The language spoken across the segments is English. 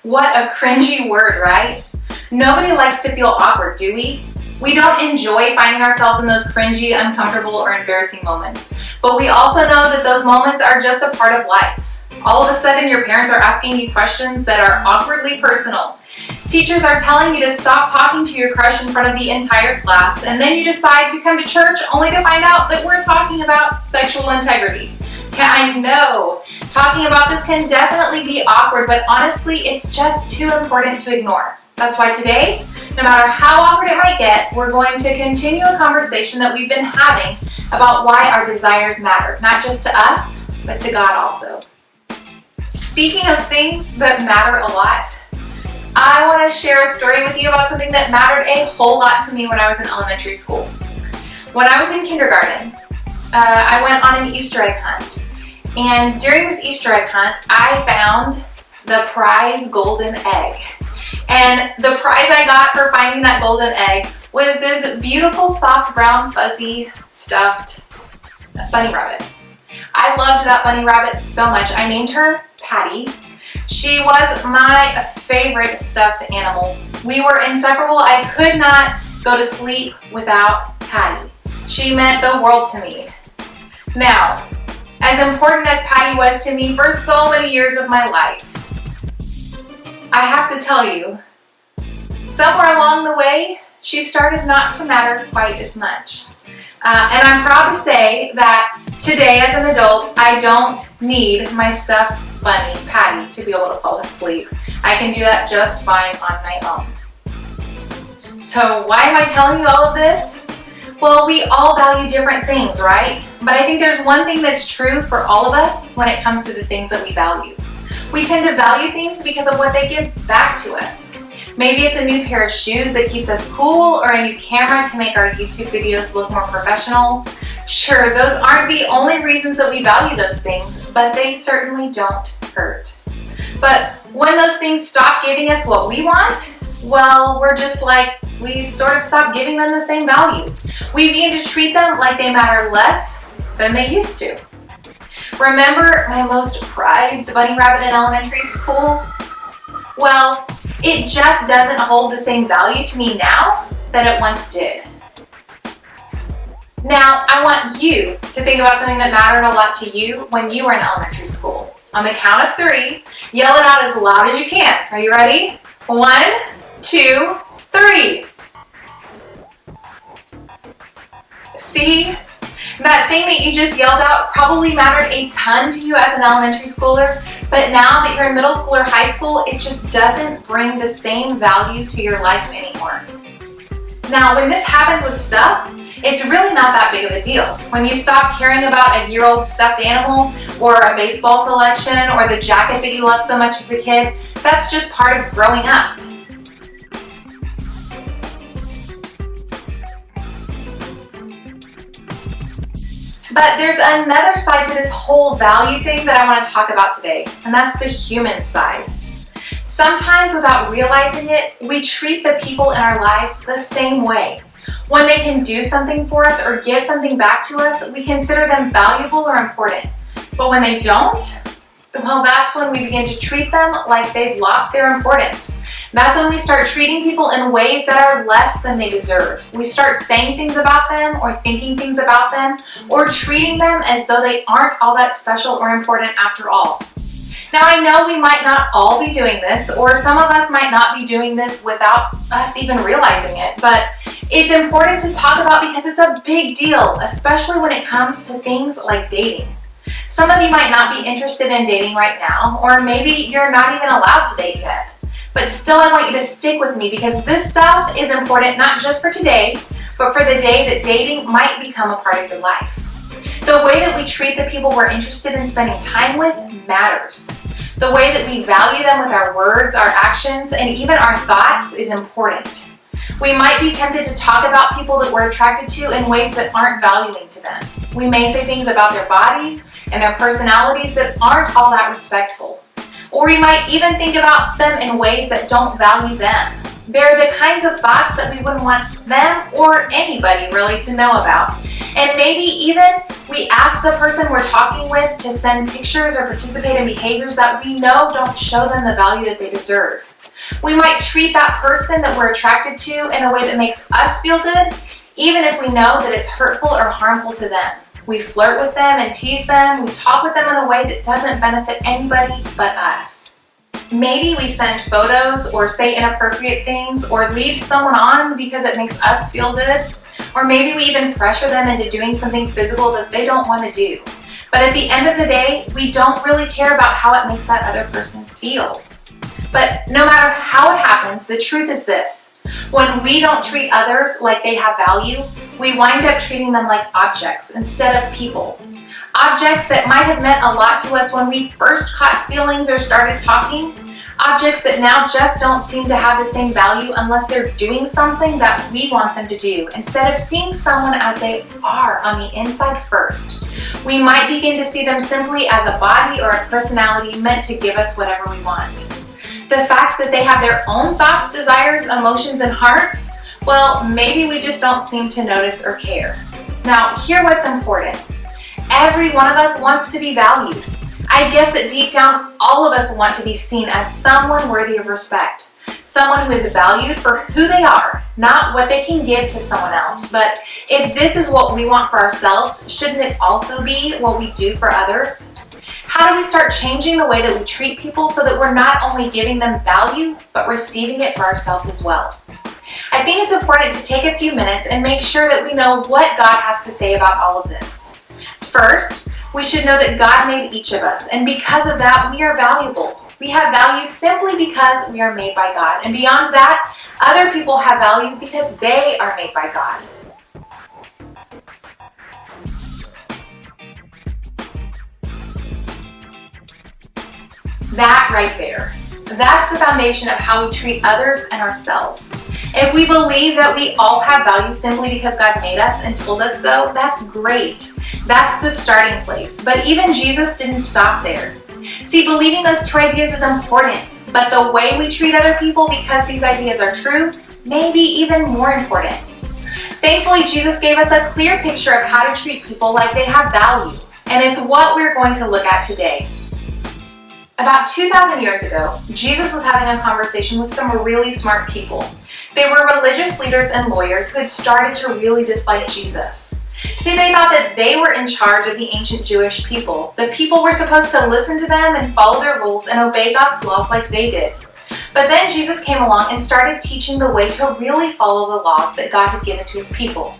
What a cringy word, right? Nobody likes to feel awkward, do we? We don't enjoy finding ourselves in those cringy, uncomfortable, or embarrassing moments. But we also know that those moments are just a part of life. All of a sudden, your parents are asking you questions that are awkwardly personal. Teachers are telling you to stop talking to your crush in front of the entire class, and then you decide to come to church only to find out that we're talking about sexual integrity. Yeah, I know. Talking about this can definitely be awkward, but honestly, it's just too important to ignore. That's why today, no matter how awkward it might get, we're going to continue a conversation that we've been having about why our desires matter, not just to us, but to God also. Speaking of things that matter a lot, I want to share a story with you about something that mattered a whole lot to me when I was in elementary school. When I was in kindergarten, I went on an Easter egg hunt. And during this Easter egg hunt, I found the prize golden egg. And the prize I got for finding that golden egg was this beautiful, soft, brown, fuzzy, stuffed bunny rabbit. I loved that bunny rabbit so much. I named her Patty. She was my favorite stuffed animal. We were inseparable. I could not go to sleep without Patty. She meant the world to me. Now, as important as Patty was to me for so many years of my life, I have to tell you, somewhere along the way, she started not to matter quite as much. And I'm proud to say that today as an adult, I don't need my stuffed bunny, Patty, to be able to fall asleep. I can do that just fine on my own. So why am I telling you all of this? Well, we all value different things, right? But I think there's one thing that's true for all of us when it comes to the things that we value. We tend to value things because of what they give back to us. Maybe it's a new pair of shoes that keeps us cool, or a new camera to make our YouTube videos look more professional. Sure, those aren't the only reasons that we value those things, but they certainly don't hurt. But when those things stop giving us what we want, well, we're just like, we sort of stop giving them the same value. We begin to treat them like they matter less than they used to. Remember my most prized bunny rabbit in elementary school? Well, it just doesn't hold the same value to me now that it once did. Now, I want you to think about something that mattered a lot to you when you were in elementary school. On the count of 3, yell it out as loud as you can. Are you ready? 1, 2, 3. See? That thing that you just yelled out probably mattered a ton to you as an elementary schooler, but now that you're in middle school or high school, it just doesn't bring the same value to your life anymore. Now, when this happens with stuff, it's really not that big of a deal. When you stop caring about a year-old stuffed animal or a baseball collection or the jacket that you loved so much as a kid, that's just part of growing up. But there's another side to this whole value thing that I want to talk about today, and that's the human side. Sometimes without realizing it, we treat the people in our lives the same way. When they can do something for us or give something back to us, we consider them valuable or important. But when they don't, well, that's when we begin to treat them like they've lost their importance. That's when we start treating people in ways that are less than they deserve. We start saying things about them or thinking things about them or treating them as though they aren't all that special or important after all. Now, I know we might not all be doing this, or some of us might not be doing this without us even realizing it, but it's important to talk about because it's a big deal, especially when it comes to things like dating. Some of you might not be interested in dating right now, or maybe you're not even allowed to date yet. But still, I want you to stick with me because this stuff is important not just for today, but for the day that dating might become a part of your life. The way that we treat the people we're interested in spending time with matters. The way that we value them with our words, our actions, and even our thoughts is important. We might be tempted to talk about people that we're attracted to in ways that aren't valuing to them. We may say things about their bodies and their personalities that aren't all that respectful. Or we might even think about them in ways that don't value them. They're the kinds of thoughts that we wouldn't want them or anybody really to know about. And maybe even we ask the person we're talking with to send pictures or participate in behaviors that we know don't show them the value that they deserve. We might treat that person that we're attracted to in a way that makes us feel good, even if we know that it's hurtful or harmful to them. We flirt with them and tease them. We talk with them in a way that doesn't benefit anybody but us. Maybe we send photos or say inappropriate things or lead someone on because it makes us feel good. Or maybe we even pressure them into doing something physical that they don't want to do. But at the end of the day, we don't really care about how it makes that other person feel. But no matter how it happens, the truth is this: when we don't treat others like they have value, we wind up treating them like objects instead of people. Objects that might have meant a lot to us when we first caught feelings or started talking. Objects that now just don't seem to have the same value unless they're doing something that we want them to do, instead of seeing someone as they are on the inside first. We might begin to see them simply as a body or a personality meant to give us whatever we want. The fact that they have their own thoughts, desires, emotions, and hearts, well, maybe we just don't seem to notice or care. Now, hear what's important. Every one of us wants to be valued. I guess that deep down, all of us want to be seen as someone worthy of respect. Someone who is valued for who they are, not what they can give to someone else. But if this is what we want for ourselves, shouldn't it also be what we do for others? How do we start changing the way that we treat people so that we're not only giving them value, but receiving it for ourselves as well? I think it's important to take a few minutes and make sure that we know what God has to say about all of this. First, we should know that God made each of us, and because of that, we are valuable. We have value simply because we are made by God. And beyond that, other people have value because they are made by God. That right there, that's the foundation of how we treat others and ourselves. If we believe that we all have value simply because God made us and told us so, that's great. That's the starting place. But even Jesus didn't stop there. See, believing those two ideas is important, but the way we treat other people because these ideas are true may be even more important. Thankfully, Jesus gave us a clear picture of how to treat people like they have value, and it's what we're going to look at today. About 2,000 years ago, Jesus was having a conversation with some really smart people. They were religious leaders and lawyers who had started to really dislike Jesus. See, they thought that they were in charge of the ancient Jewish people. The people were supposed to listen to them and follow their rules and obey God's laws like they did. But then Jesus came along and started teaching the way to really follow the laws that God had given to his people.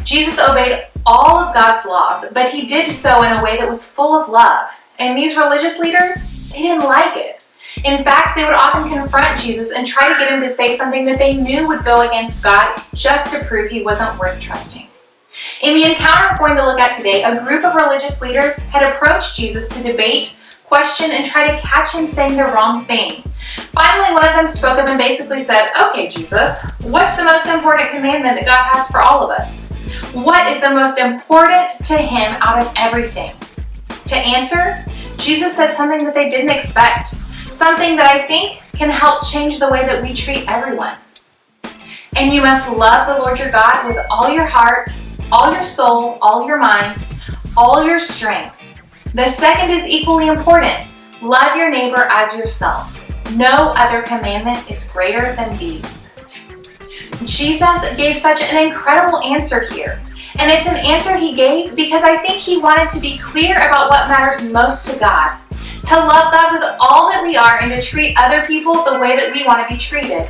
Jesus obeyed all of God's laws, but he did so in a way that was full of love. And these religious leaders, they didn't like it. In fact, they would often confront Jesus and try to get him to say something that they knew would go against God just to prove he wasn't worth trusting. In the encounter we're going to look at today, a group of religious leaders had approached Jesus to debate, question, and try to catch him saying the wrong thing. Finally, one of them spoke up and basically said, "Okay, Jesus, what's the most important commandment that God has for all of us? What is the most important to him out of everything?" To answer, Jesus said something that they didn't expect, something that I think can help change the way that we treat everyone. "And you must love the Lord your God with all your heart, all your soul, all your mind, all your strength. The second is equally important. Love your neighbor as yourself. No other commandment is greater than these." Jesus gave such an incredible answer here. And it's an answer he gave because I think he wanted to be clear about what matters most to God. To love God with all that we are and to treat other people the way that we want to be treated.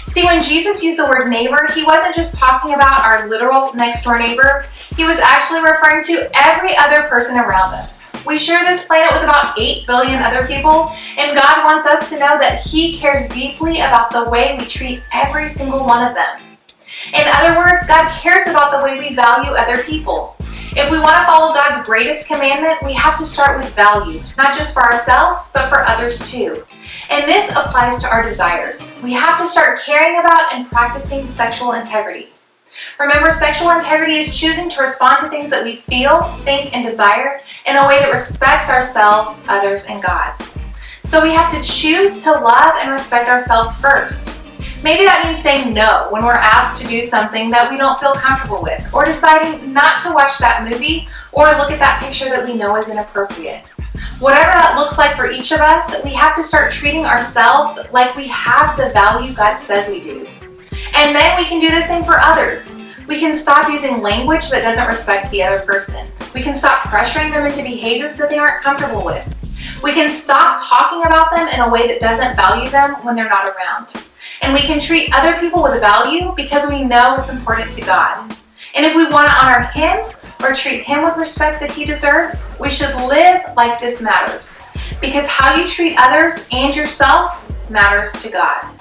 See, when Jesus used the word neighbor, he wasn't just talking about our literal next door neighbor. He was actually referring to every other person around us. We share this planet with about 8 billion other people, and God wants us to know that he cares deeply about the way we treat every single one of them. In other words, God cares about the way we value other people. If we want to follow God's greatest commandment, we have to start with value, not just for ourselves, but for others too. And this applies to our desires. We have to start caring about and practicing sexual integrity. Remember, sexual integrity is choosing to respond to things that we feel, think, and desire in a way that respects ourselves, others, and God's. So we have to choose to love and respect ourselves first. Maybe that means saying no when we're asked to do something that we don't feel comfortable with, or deciding not to watch that movie or look at that picture that we know is inappropriate. Whatever that looks like for each of us, we have to start treating ourselves like we have the value God says we do. And then we can do the same for others. We can stop using language that doesn't respect the other person. We can stop pressuring them into behaviors that they aren't comfortable with. We can stop talking about them in a way that doesn't value them when they're not around. And we can treat other people with value because we know it's important to God. And if we want to honor Him or treat Him with respect that He deserves, we should live like this matters. Because how you treat others and yourself matters to God.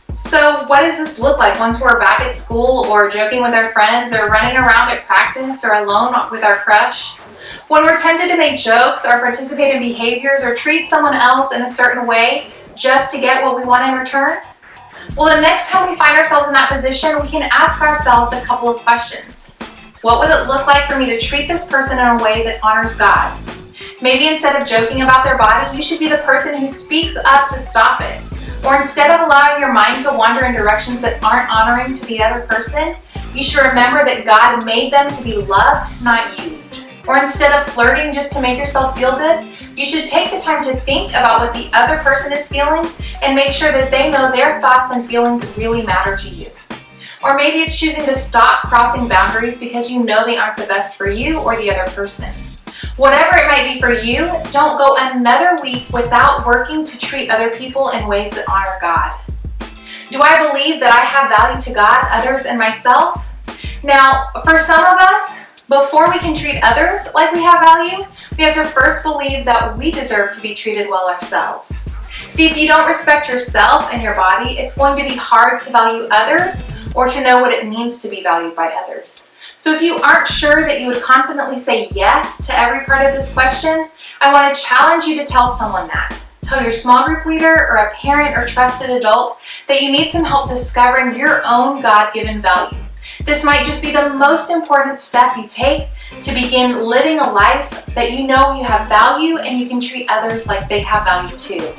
So what does this look like once we're back at school or joking with our friends or running around at practice or alone with our crush? When we're tempted to make jokes or participate in behaviors or treat someone else in a certain way just to get what we want in return? Well, the next time we find ourselves in that position, we can ask ourselves a couple of questions. What would it look like for me to treat this person in a way that honors God? Maybe instead of joking about their body, you should be the person who speaks up to stop it. Or instead of allowing your mind to wander in directions that aren't honoring to the other person, you should remember that God made them to be loved, not used. Or instead of flirting just to make yourself feel good, you should take the time to think about what the other person is feeling and make sure that they know their thoughts and feelings really matter to you. Or maybe it's choosing to stop crossing boundaries because you know they aren't the best for you or the other person. Whatever it might be for you, don't go another week without working to treat other people in ways that honor God. Do I believe that I have value to God, others, and myself? Now, for some of us, before we can treat others like we have value, we have to first believe that we deserve to be treated well ourselves. See, if you don't respect yourself and your body, it's going to be hard to value others or to know what it means to be valued by others. So if you aren't sure that you would confidently say yes to every part of this question, I want to challenge you to tell someone that. Tell your small group leader or a parent or trusted adult that you need some help discovering your own God-given value. This might just be the most important step you take to begin living a life that you know you have value and you can treat others like they have value too.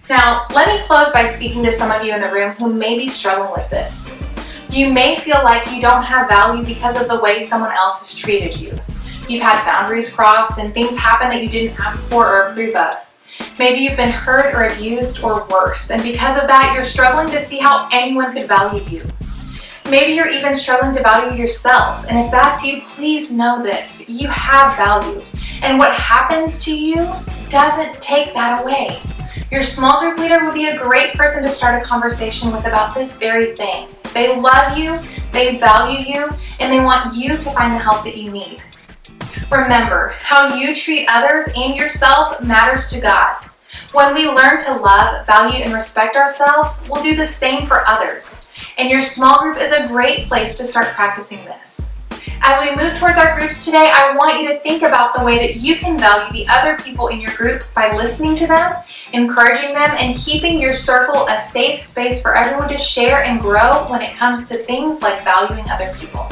Now, let me close by speaking to some of you in the room who may be struggling with this. You may feel like you don't have value because of the way someone else has treated you. You've had boundaries crossed and things happen that you didn't ask for or approve of. Maybe you've been hurt or abused or worse, and because of that, you're struggling to see how anyone could value you. Maybe you're even struggling to value yourself, and if that's you, please know this. You have value, and what happens to you doesn't take that away. Your small group leader would be a great person to start a conversation with about this very thing. They love you, they value you, and they want you to find the help that you need. Remember, how you treat others and yourself matters to God. When we learn to love, value, and respect ourselves, we'll do the same for others. And your small group is a great place to start practicing this. As we move towards our groups today, I want you to think about the way that you can value the other people in your group by listening to them, encouraging them, and keeping your circle a safe space for everyone to share and grow when it comes to things like valuing other people.